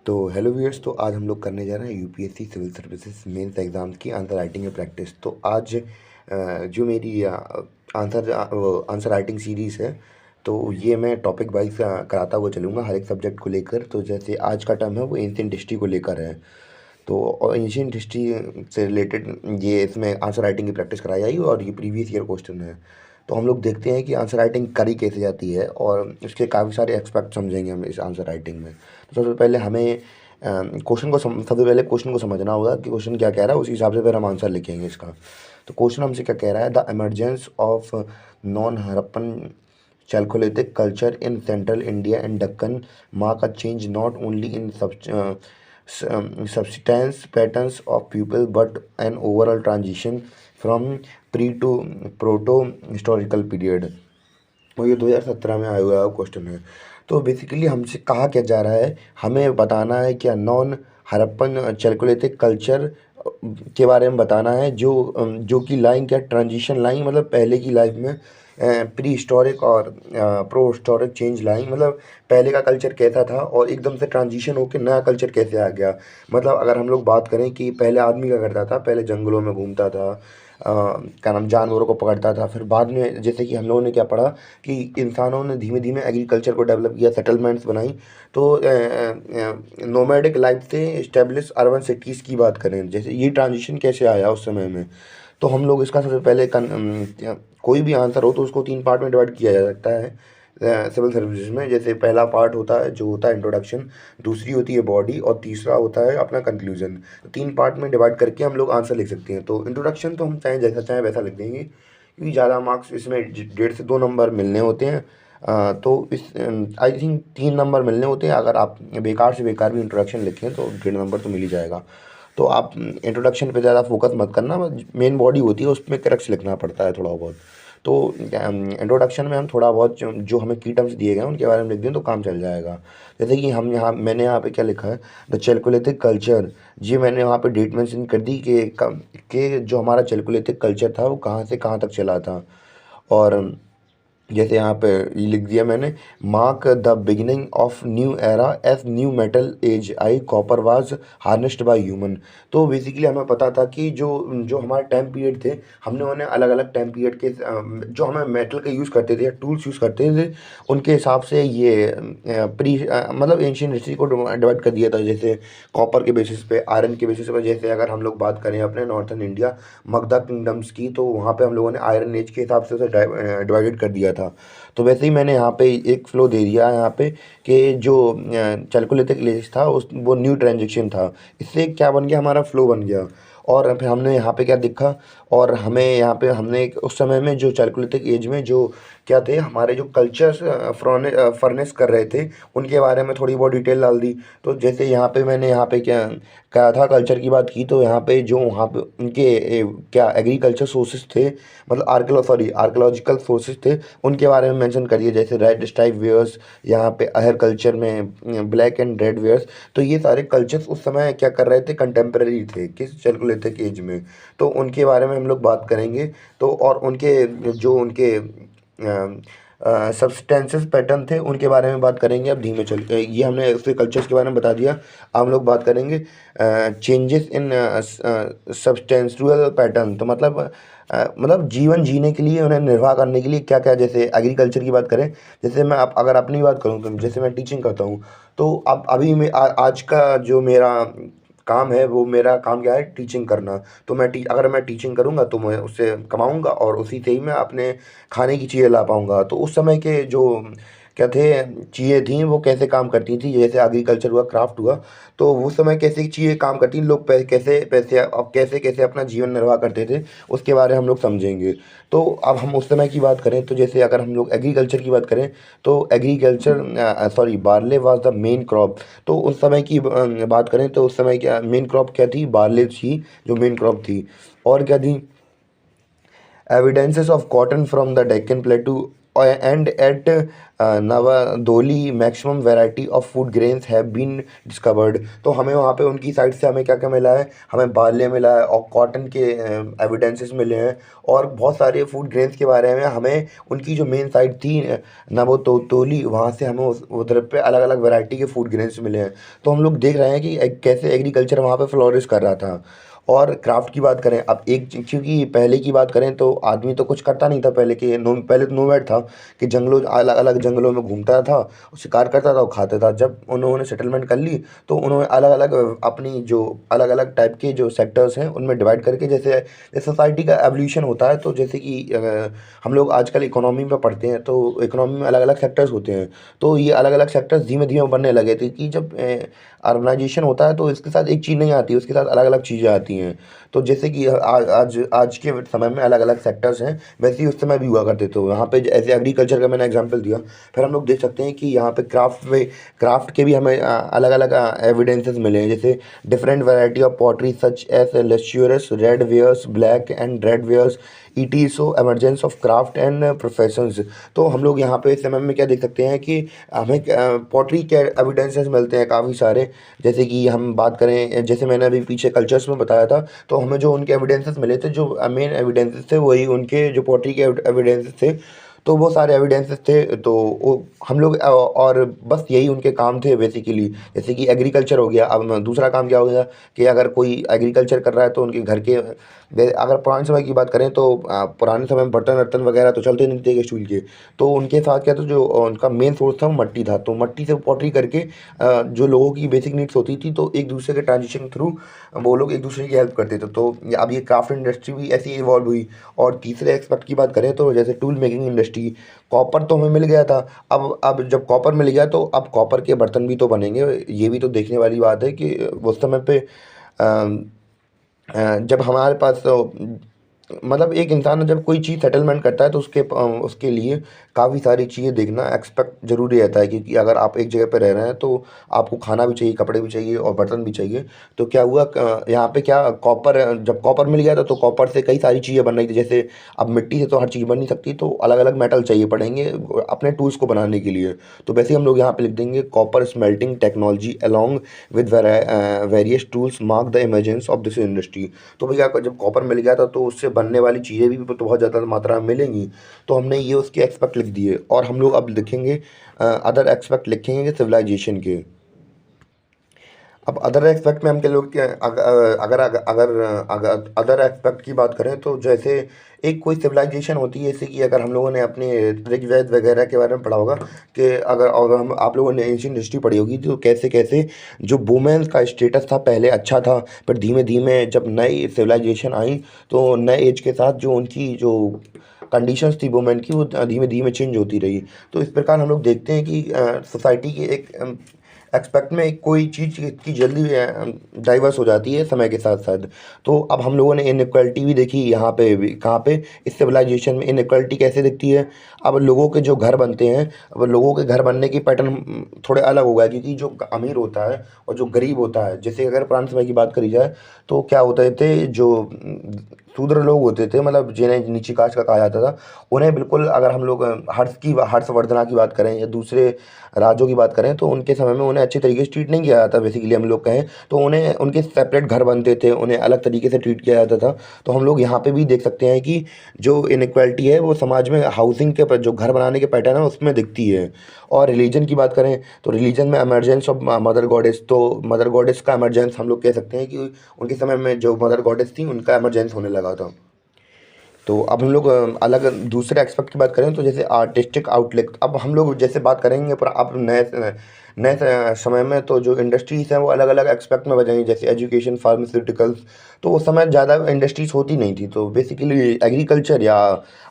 तो hello viewers. तो आज हम लोग करने जा रहे हैं UPSC civil services mains exams की आंसर राइटिंग की प्रैक्टिस। तो आज जो मेरी आंसर राइटिंग सीरीज़ है, तो ये मैं टॉपिक वाइज कराता हुआ चलूँगा हर एक सब्जेक्ट को लेकर। तो जैसे आज का टर्म है वो एंशिएंट हिस्ट्री को लेकर है। तो एंशिएंट हिस्ट्री से रिलेटेड ये इसमें आंसर राइटिंग की प्रैक्टिस कराई जाएगी और ये प्रीवियस ईयर क्वेश्चन है। तो हम लोग देखते हैं कि आंसर राइटिंग करी कैसे जाती है और इसके काफ़ी सारे एस्पेक्ट समझेंगे हम इस आंसर राइटिंग में। तो सबसे पहले हमें सबसे पहले क्वेश्चन को समझना होगा कि क्वेश्चन क्या कह रहा है, उसी हिसाब से फिर हम आंसर लिखेंगे इसका। तो क्वेश्चन हमसे क्या कह रहा है, the emergence of non Harappan Chalcolithic culture in central India and Deccan mark a change not only in subsistence patterns of people but an overall transition from pre to proto historical period। और ये 2017 में आया हुआ question है। तो basically हमसे कहा क्या जा रहा है, हमें बताना है क्या नॉन हड़प्पन चैल्कोलिथिक कल्चर के बारे में बताना है, जो कि लाइन क्या ट्रांजिशन लाइन, मतलब पहले की लाइफ में प्री हिस्टोरिक और प्रो हिस्टोरिक चेंज लाइन, मतलब पहले का कल्चर कैसा था और एकदम से ट्रांजिशन होकर नया कल्चर कैसे आ गया। मतलब अगर हम लोग बात करें कि पहले आदमी क्या करता था, पहले जंगलों में घूमता था, क्या नाम, जानवरों को पकड़ता था। फिर बाद में जैसे कि हम लोगों ने क्या पढ़ा कि इंसानों ने धीमे धीमे एग्रीकल्चर को डेवलप किया, सेटलमेंट्स बनाई। तो नोमैडिक लाइफ से इस्टेब्लिश अर्बन सिटीज़ की बात करें, जैसे ये ट्रांजिशन कैसे आया उस समय में। तो हम लोग इसका सबसे पहले कोई भी आंसर हो तो उसको 3 पार्ट में डिवाइड किया जा सकता है सिविल सर्विसेज में। जैसे पहला पार्ट होता है जो होता है इंट्रोडक्शन, दूसरी होती है बॉडी और तीसरा होता है अपना कंक्लूजन। तो 3 पार्ट में डिवाइड करके हम लोग आंसर लिख सकते हैं। तो इंट्रोडक्शन तो हम चाहे जैसा चाहें वैसा लिख देंगे, क्योंकि ज़्यादा मार्क्स इसमें 1.5 से 2 नंबर मिलने होते हैं। तो इस आई थिंक 3 नंबर मिलने होते हैं। अगर आप बेकार से बेकार भी इंट्रोडक्शन लिखें तो 1.5 नंबर तो मिल ही जाएगा। तो आप इंट्रोडक्शन पे ज़्यादा फोकस मत करना, मेन बॉडी होती है उसमें करेक्ट्स लिखना पड़ता है थोड़ा बहुत। तो इंट्रोडक्शन में हम थोड़ा बहुत जो हमें की टर्म्स दिए गए हैं उनके बारे में लिख दें तो काम चल जाएगा। जैसे कि मैंने यहाँ पे क्या लिखा है, द चैल्कोलिथिक कल्चर। जी मैंने वहाँ पे डेट मेंशन कर दी कि जो हमारा चैल्कोलिथिक कल्चर था वो कहाँ से कहाँ तक चला था। और जैसे यहाँ पे ये लिख दिया मैंने, mark the beginning of new era as new metal as I copper was harnessed by human. तो बेसिकली हमें पता था कि जो जो हमारे टाइम पीरियड थे, हमने उन्हें अलग अलग टाइम पीरियड के जो हमें मेटल का यूज़ करते थे या टूल्स यूज़ करते थे उनके हिसाब से ये मतलब एंशियंट हिस्ट्री को डिवाइड कर दिया था। जैसे कॉपर के बेसिस पे, आयरन के बेसिस पे। जैसे अगर हम लोग बात करें अपने नॉर्थन इंडिया मगधा किंगडम्स की, तो वहाँ पे हम लोगों ने आयरन एज के हिसाब से उसे डिवाइडेड कर दिया था। तो वैसे ही मैंने यहाँ पे एक फ्लो दे दिया है यहाँ पे कि जो चैल्कोलिथिक एज था उस वो न्यू ट्रांजेक्शन था। इससे क्या बन गया, हमारा फ्लो बन गया। और फिर हमने यहाँ पे क्या देखा, और हमें यहाँ पे हमने उस समय में जो चैल्कोलिथिक एज में जो क्या थे हमारे जो कल्चर्स फर्नेस कर रहे थे उनके बारे में थोड़ी बहुत डिटेल डाल दी। तो जैसे यहाँ पे मैंने यहाँ पे क्या कहा था, कल्चर की बात की, तो यहाँ पे जो वहाँ पे उनके क्या एग्रीकल्चर सोर्सेज थे, मतलब आर्कोलॉजिकल सोर्सेज थे, उनके बारे में मेंशन करिए। जैसे रेड स्ट्राइप वेयर्स, यहाँ पे अहर कल्चर में ब्लैक एंड रेड वेयर्स। तो ये सारे कल्चर्स उस समय क्या कर रहे थे, कंटेम्प्रेरी थे किस चैल्कोलिथिक एज में। तो उनके बारे में हम लोग बात करेंगे। तो और उनके जो उनके सब्सटेंसेस पैटर्न थे उनके बारे में बात करेंगे। अब धीमे चल ये हमने उसके कल्चर्स के बारे में बता दिया। अब हम लोग बात करेंगे चेंजेस इन सब्सटेंसुअल पैटर्न। तो मतलब जीवन जीने के लिए, उन्हें निर्वाह करने के लिए क्या क्या, जैसे एग्रीकल्चर की बात करें। जैसे मैं अगर अपनी बात करूँ तो जैसे मैं टीचिंग करता हूँ, तो अब अभी मैं आज का जो मेरा काम है, वो मेरा काम क्या है, टीचिंग करना। तो अगर मैं टीचिंग करूँगा तो मैं उससे कमाऊँगा और उसी से ही मैं अपने खाने की चीज़ें ला पाऊँगा। तो उस समय के जो क्या थे चीज़ें थी वो कैसे काम करती थी, जैसे एग्रीकल्चर हुआ, क्राफ्ट हुआ, तो उस समय कैसे चीज़ें काम करती, लोग कैसे पैसे और कैसे कैसे अपना जीवन निर्वाह करते थे, उसके बारे में हम लोग समझेंगे। तो अब हम उस समय की बात करें तो जैसे अगर हम लोग एग्रीकल्चर की बात करें तो agriculture barley was the main crop. तो उस समय की बात करें तो उस समय क्या मेन क्रॉप क्या थी, बार्ले थी जो मेन क्रॉप थी। और क्या थी, evidences of cotton from the Deccan plateau and at Navadoli maximum variety of food grains have been discovered. तो हमें वहाँ पे उनकी साइड से हमें क्या क्या मिला है, हमें बार्ले मिला है और कॉटन के एविडेंसेस मिले हैं और बहुत सारे फूड ग्रेन्स के बारे में हमें उनकी जो मेन साइट थी नवादोली, वहाँ से हमें उधर पे अलग अलग वैरायटी के फूड ग्रेन्स मिले हैं। तो हम लोग देख रहे हैं कि कैसे एग्रीकल्चर वहाँ पे फ्लोरिश कर रहा था। और क्राफ्ट की बात करें, अब एक क्योंकि पहले की बात करें तो आदमी तो कुछ करता नहीं था पहले के पहले तो नोमैड था कि जंगलों अलग अलग जंगलों में घूमता था, शिकार करता था और खाता था। जब उन्होंने सेटलमेंट कर ली तो उन्होंने अलग अलग अपनी जो अलग अलग टाइप के जो सेक्टर्स हैं उनमें डिवाइड करके, जैसे सोसाइटी का एवोल्यूशन होता है, तो जैसे कि हम लोग आजकल इकोनॉमी में पढ़ते हैं तो इकोनॉमी में अलग अलग सेक्टर्स होते हैं। तो ये अलग अलग सेक्टर्स धीमे धीमे बनने लगे थे कि जब अर्बनाइजेशन होता है तो इसके साथ एक चीज़ नहीं आती, उसके साथ अलग अलग चीज़ें आती हैं। तो जैसे कि आज आज के समय में अलग अलग सेक्टर्स हैं, वैसे ही उस समय भी हुआ करते। तो यहाँ पे ऐसे एग्रीकल्चर का मैंने एग्जांपल दिया। फिर हम लोग देख सकते हैं कि यहाँ पे क्राफ्ट के भी हमें अलग अलग एविडेंसेस मिले हैं, जैसे different variety of pottery such as lustrous red wares black and red wares it is so emergence of craft and professions. तो हम लोग यहाँ पे इस समय में क्या देख सकते हैं कि हमें पॉटरी के एविडेंसेस मिलते हैं काफ़ी सारे। जैसे कि हम बात करें, जैसे मैंने अभी पीछे कल्चर्स में बताया था, तो हमें जो उनके एविडेंसेस मिले थे, जो मेन एविडेंसेस थे वही उनके जो पॉटरी के एविडेंसेस थे, तो वो सारे एविडेंसेस थे। तो वो हम लोग और बस यही उनके काम थे बेसिकली। जैसे कि एग्रीकल्चर हो गया, अब दूसरा काम क्या हो गया कि अगर कोई एग्रीकल्चर कर रहा है तो उनके घर के अगर पुराने समय की बात करें तो पुराने समय में बर्तन वर्तन वगैरह तो चलते नहीं थे स्टील के। तो उनके साथ क्या था, जो उनका मेन सोर्स था वो मट्टी था। तो मट्टी से पॉटरी करके जो लोगों की बेसिक नीड्स होती थी, तो एक दूसरे के ट्रांजिशन थ्रू वो लोग एक दूसरे की हेल्प करते थे। तो अब ये क्राफ्ट इंडस्ट्री भी ऐसी इवॉल्व हुई। और तीसरे एक्सपेक्ट की बात करें तो जैसे टूल मेकिंग इंडस्ट्री, कॉपर तो हमें मिल गया था। अब जब कॉपर मिल गया तो अब कॉपर के बर्तन भी तो बनेंगे। ये भी तो देखने वाली बात है कि उस समय पे जब हमारे पास मतलब एक इंसान जब कोई चीज़ सेटलमेंट करता है तो उसके लिए काफ़ी सारी चीज़ें देखना एक्सपेक्ट ज़रूरी रहता है, क्योंकि अगर आप एक जगह पे रह रहे हैं तो आपको खाना भी चाहिए, कपड़े भी चाहिए और बर्तन भी चाहिए। तो क्या हुआ, यहाँ पे क्या कॉपर, जब कॉपर मिल गया था तो कॉपर से कई सारी चीज़ें बन रही थी। जैसे अब मिट्टी से तो हर चीज़ बन नहीं सकती, तो अलग अलग मेटल चाहिए पड़ेंगे अपने टूल्स को बनाने के लिए। तो वैसे ही हम लोग यहाँ पे लिख देंगे copper smelting technology along with various tools mark the emergence of this industry. तो भैया जब कॉपर मिल गया था तो उससे बनने वाली चीज़ें भी तो बहुत ज़्यादा मात्रा में मिलेंगी। तो हमने ये उसके एक्सपेक्ट लिख दिए। और हम लोग अब लिखेंगे अदर एक्सपेक्ट लिखेंगे सिविलाइजेशन के। अब अदर एस्पेक्ट में हम क्या लोग अगर अगर अगर अगर अदर एस्पेक्ट की बात करें तो जैसे एक कोई सिविलाइजेशन होती है, जैसे कि अगर हम लोगों ने अपने ऋग्वेद वगैरह के बारे में पढ़ा होगा कि अगर हम आप लोगों ने एंशिएंट हिस्ट्री पढ़ी होगी, तो कैसे कैसे जो वुमेन्स का स्टेटस था पहले अच्छा था, पर धीमे धीमे जब नई सिविलाइजेशन आई तो नए एज के साथ जो उनकी जो कंडीशंस थी वुमेन की, वो धीमे धीमे चेंज होती रही। तो इस प्रकार हम लोग देखते हैं कि सोसाइटी के एक एक्सपेक्ट में कोई चीज़ की जल्दी डाइवर्स हो जाती है समय के साथ साथ। तो अब हम लोगों ने इनइक्वालिटी भी देखी यहाँ पे भी, कहाँ पे, इस सिविलाइजेशन में इनइक्वालिटी कैसे दिखती है। अब लोगों के जो घर बनते हैं, अब लोगों के घर बनने की पैटर्न थोड़े अलग हो गया, क्योंकि जो अमीर होता है और जो गरीब होता है, जैसे अगर पुराने समय की बात करी जाए तो क्या होते थे, जो शूद्र लोग होते थे, मतलब जिन्हें नीची कास्ट का कहा जाता था, उन्हें बिल्कुल, अगर हम लोग हर्षवर्धना की बात करें या दूसरे राज्यों की बात करें, तो उनके समय में उन्हें अच्छे तरीके से ट्रीट नहीं किया जाता। बेसिकली हम लोग कहें तो उन्हें उनके सेपरेट घर बनते थे, उन्हें अलग तरीके से ट्रीट किया जाता था। तो हम लोग यहाँ पे भी देख सकते हैं कि जो इनइक्वालिटी है वो समाज में हाउसिंग के जो घर बनाने के पैटर्न है उसमें दिखती है। और रिलीजन की बात करें तो रिलीजन में इमरजेंस ऑफ मदर गॉडेस, तो मदर गॉडेस का इमरजेंस हम लोग कह सकते हैं कि उनके समय में जो मदर गॉडेस थी उनका इमरजेंस होने लगा था। तो अब हम लोग अलग दूसरे एक्सपेक्ट की बात करें तो जैसे आर्टिस्टिक आउटलेट, अब हम लोग जैसे बात करेंगे, पर अब नए नए समय में तो जो इंडस्ट्रीज़ हैं वो अलग अलग एक्सपेक्ट में बजाएंगी, जैसे एजुकेशन, फार्मास्यूटिकल्स। तो उस समय ज़्यादा इंडस्ट्रीज़ होती नहीं थी, तो बेसिकली एग्रीकल्चर या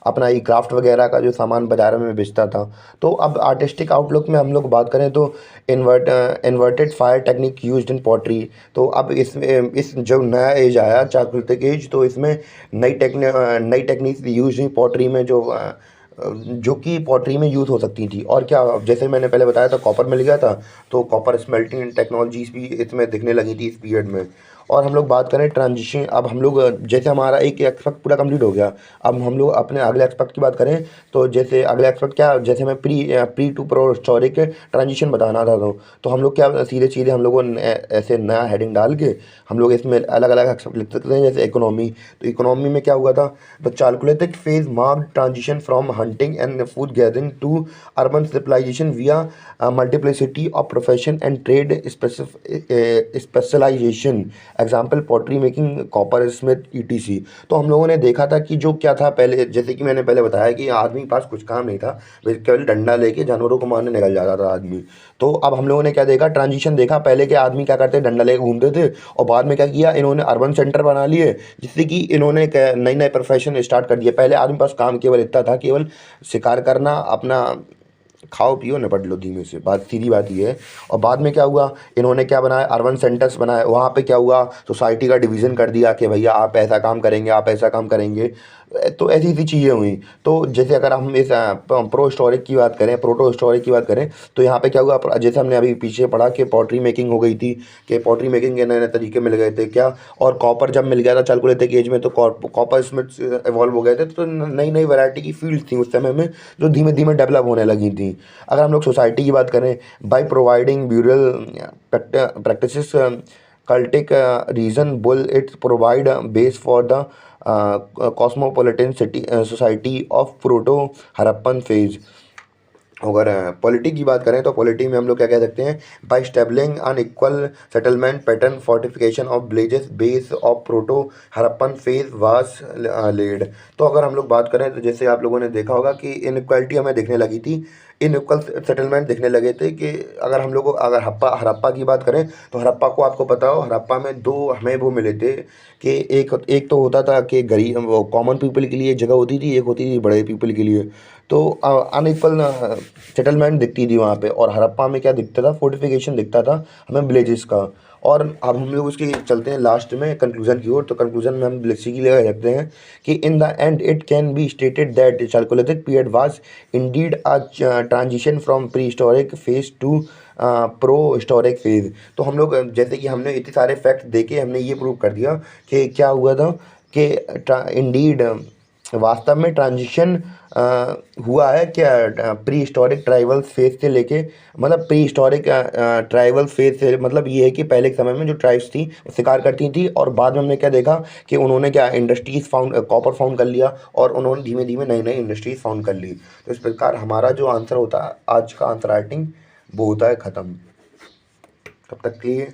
अपना ये क्राफ्ट वगैरह का जो सामान बाजार में बेचता था। तो अब आर्टिस्टिक आउटलुक में हम लोग बात करें तो inverted fire technique used in pottery. तो अब इसमें इस जो नया एज आया चाकृतिक एज, तो इसमें नई टेक्निक यूज हुई पॉटरी में, जो कि पॉटरी में यूज़ हो सकती थी। और क्या, जैसे मैंने पहले बताया था कॉपर मिल गया था, तो कॉपर स्मेल्टिंग टेक्नोलॉजीज भी इसमें दिखने लगी थी इस पीरियड में। और हम लोग बात करें ट्रांजिशन, अब हम लोग जैसे हमारा एक एक्सपेक्ट पूरा कंप्लीट हो गया, अब हम लोग अपने अगले एक्सपेक्ट की बात करें। तो जैसे अगले एक्सपेक्ट क्या, जैसे मैं pre to pro historic transition बताना था, तो हम लोग क्या सीधे सीधे हम लोगों ने ऐसे नया हेडिंग डाल के हम लोग इसमें अलग अलग एक्सपेक्ट लिख सकते हैं। जैसे इकोनॉमी, तो इकोनॉमी में क्या हुआ था, the chalcolithic phase marked transition from hunting and food gathering to urban civilisation via multiplicity of profession and trade specialisation, example pottery making, copper smith, etc. तो हम लोगों ने देखा था कि जो क्या था पहले, जैसे कि मैंने पहले बताया कि आदमी के पास कुछ काम नहीं था, केवल डंडा लेके जानवरों को मारने निकल जाता था आदमी। तो अब हम लोगों ने क्या देखा, ट्रांजिशन देखा, पहले के आदमी क्या करते, डंडा लेके घूमते थे, और बाद में क्या किया इन्होंने, अर्बन सेंटर बना लिए, जिससे कि इन्होंने नई नए प्रोफेशन स्टार्ट कर दिए। पहले आदमी पास काम केवल इतना था, केवल शिकार करना, अपना खाओ पियो निपट लो धीमे से, बात सीधी बात ये है। और बाद में क्या हुआ, इन्होंने क्या बनाया, अर्बन सेंटर्स बनाए, वहाँ पे क्या हुआ, सोसाइटी का डिवीज़न कर दिया कि भैया आप ऐसा काम करेंगे, आप ऐसा काम करेंगे। तो ऐसी ऐसी चीज़ें हुई। तो जैसे अगर हम इस प्रो हिस्टोरिक की बात करें, प्रोटो हिस्टोरिक की बात करें, तो यहाँ पे क्या हुआ, जैसे हमने अभी पीछे पढ़ा कि पॉटरी मेकिंग हो गई थी, कि पॉटरी मेकिंग के नए नए तरीके मिल गए थे क्या, और कॉपर जब मिल गया था चालकुलेटिक एज में, तो कॉपर स्मिथ इवॉल्व हो गए थे। तो नई नई वैरायटी की फील्ड थी उस समय में, जो धीमे धीमे डेवलप होने लगी थी। अगर हम लोग सोसाइटी की बात करें, by providing burial practices cultic reason bull it provide a base for the cosmopolitan city society of proto Harappan phase। अगर पॉलिटी की बात करें, तो पॉलिटी में हम लोग क्या कह सकते हैं, by stabling unequal settlement pattern fortification of villages base of proto Harappan phase was led. तो अगर हम लोग बात करें, तो जैसे आप लोगों ने देखा होगा कि इनइक्वालिटी हमें दिखने लगी थी, इनइक्वल सेटलमेंट दिखने लगे थे, कि अगर हम लोग अगर हरप्पा की बात करें, तो हरप्पा को आपको पता हो, हरप्पा में दो हमें वो मिले थे, कि एक एक तो होता था कि गरीब वो कॉमन पीपल के लिए जगह होती थी, एक होती थी बड़े पीपल के लिए। तो अनइक्वल सेटलमेंट दिखती थी वहाँ पे, और हड़प्पा में क्या दिखता था, फोर्टिफिकेशन दिखता था हमें विलेजेस का। और अब हम लोग उसके चलते हैं लास्ट में कंक्लूजन की ओर। तो कंक्लूजन में हम लिखी की लगा सकते हैं कि in the end it can be stated that Chalcolithic period was indeed a transition from pre historic phase two pro historic phase. तो हम लोग जैसे कि हमने इतने सारे फैक्ट देके हमने ये प्रूव कर दिया कि क्या हुआ था, कि इंडीड वास्तव में ट्रांजिशन हुआ है क्या, प्री हिस्टोरिक ट्राइबल फेज से लेके, मतलब प्री हिस्टोरिक ट्राइबल फेज से मतलब ये है कि पहले के समय में जो ट्राइब्स थी वो शिकार करती थी, और बाद में हमने क्या देखा कि उन्होंने क्या इंडस्ट्रीज फाउंड, कॉपर फाउंड कर लिया, और उन्होंने धीमे धीमे नई नई इंडस्ट्रीज फाउंड कर ली। तो इस प्रकार हमारा जो आंसर होता है आज का आंसर राइटिंग वो होता है ख़त्म। तब तक के लिए